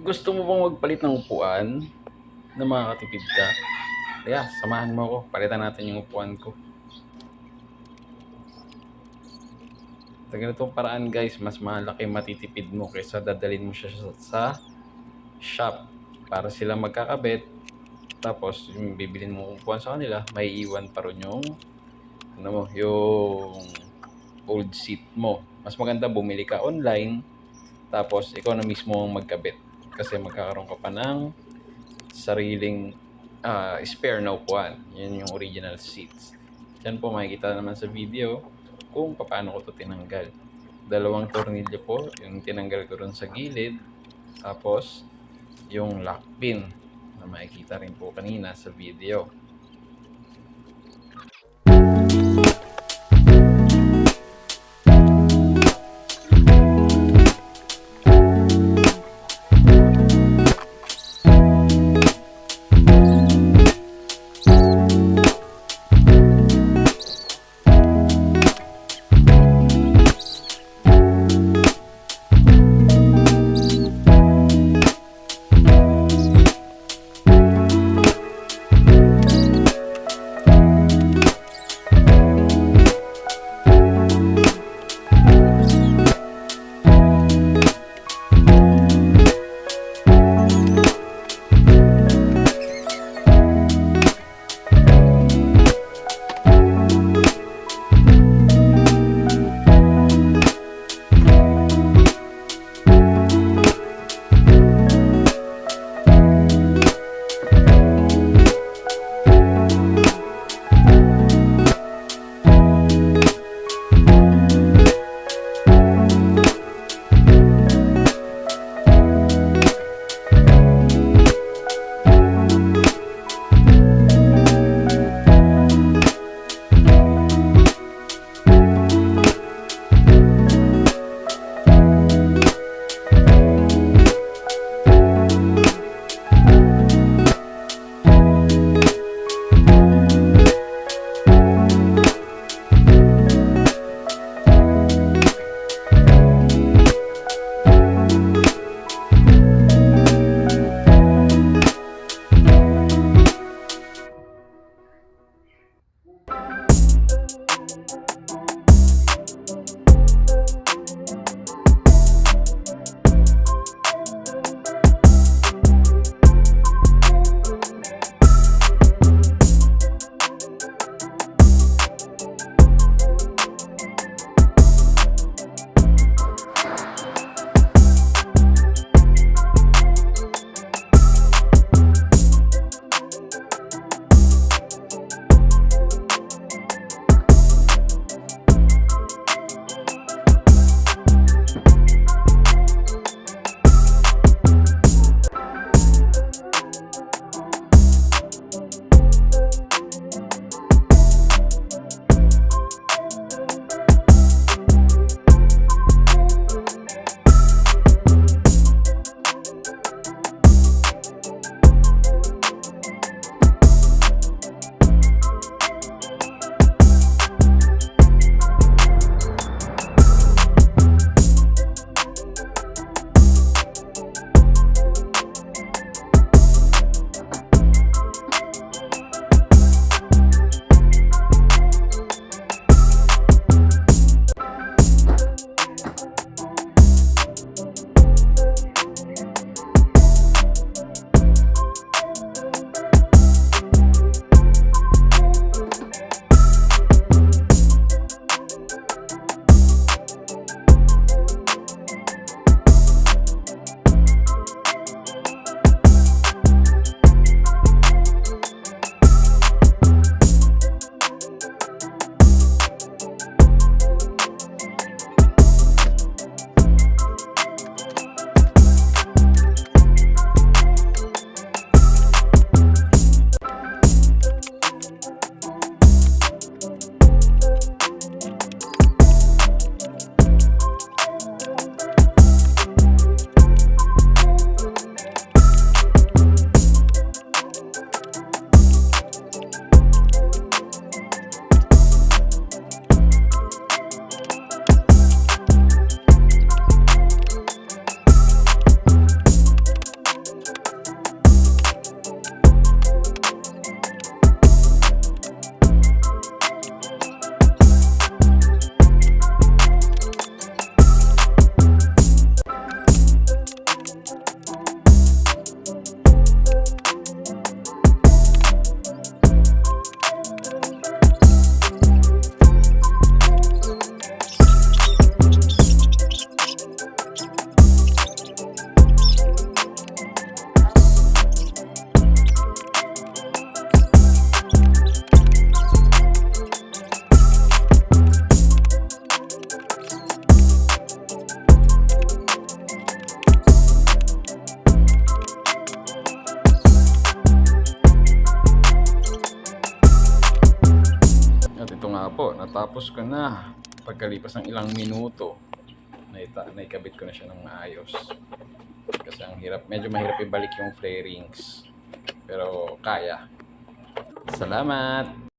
Gusto mo bang magpalit ng upuan na makakatipid ka? Kaya, samahan mo ako. Palitan natin yung upuan ko. Sa ganitong paraan guys, mas malaki matitipid mo kaysa dadalhin mo siya sa shop para sila magkakabit. Tapos, yung bibilin mo upuan sa kanila, may iwan pa rin yung yung old seat mo. Mas maganda bumili ka online, tapos ikaw na mismo ang magkabit. Kasi magkakaroon ka pa ng sariling spare na upuan. Yan yung original seats. Diyan po makikita naman sa video kung paano ko ito tinanggal. Dalawang tornilyo po yung tinanggal ko ron sa gilid. Tapos yung lock pin na makikita rin po kanina sa video. po, natapos ko na. Pagkalipas ng ilang minuto, naikabit ko na siya ng maayos. Kasi ang hirap, medyo mahirap ibalik yung flarings. Pero kaya. Salamat!